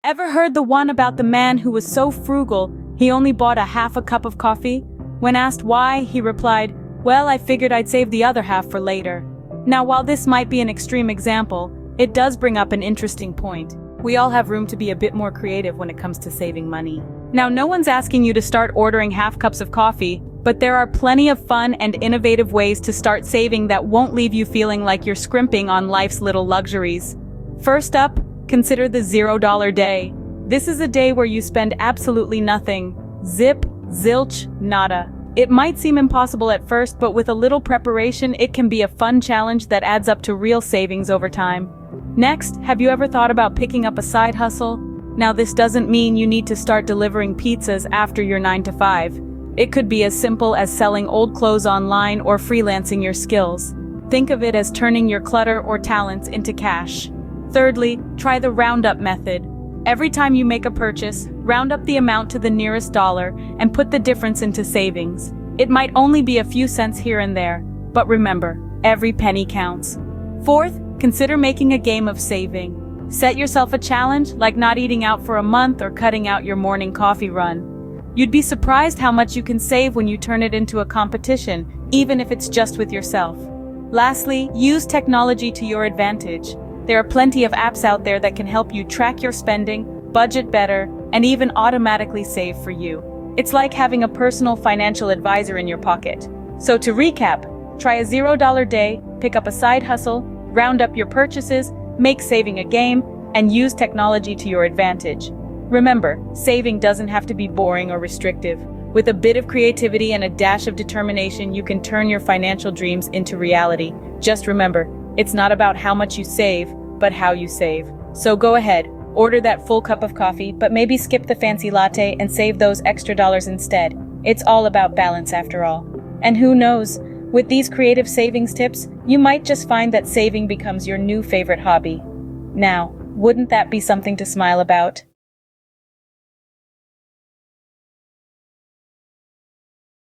Ever heard the one about the man who was so frugal, he only bought a half a cup of coffee? When asked why, he replied, "Well, I figured I'd save the other half for later." Now, while this might be an extreme example, it does bring up an interesting point. We all have room to be a bit more creative when it comes to saving money. Now, no one's asking you to start ordering half cups of coffee, but there are plenty of fun and innovative ways to start saving that won't leave you feeling like you're scrimping on life's little luxuries. First up, consider the $0 day. This is a day where you spend absolutely nothing. Zip, zilch, nada. It might seem impossible at first, but with a little preparation, it can be a fun challenge that adds up to real savings over time. Next, have you ever thought about picking up a side hustle? Now, this doesn't mean you need to start delivering pizzas after your 9 to 5. It could be as simple as selling old clothes online or freelancing your skills. Think of it as turning your clutter or talents into cash. Thirdly, try the roundup method. Every time you make a purchase, round up the amount to the nearest dollar and put the difference into savings. It might only be a few cents here and there, but remember, every penny counts. Fourth, consider making a game of saving. Set yourself a challenge, like not eating out for a month or cutting out your morning coffee run. You'd be surprised how much you can save when you turn it into a competition, even if it's just with yourself. Lastly, use technology to your advantage. There are plenty of apps out there that can help you track your spending, budget better, and even automatically save for you. It's like having a personal financial advisor in your pocket. So to recap, try a $0 day, pick up a side hustle, round up your purchases, make saving a game, and use technology to your advantage. Remember, saving doesn't have to be boring or restrictive. With a bit of creativity and a dash of determination, you can turn your financial dreams into reality. Just remember, it's not about how much you save, but how you save. So go ahead, order that full cup of coffee, but maybe skip the fancy latte and save those extra dollars instead. It's all about balance after all. And who knows, with these creative savings tips, you might just find that saving becomes your new favorite hobby. Now, wouldn't that be something to smile about?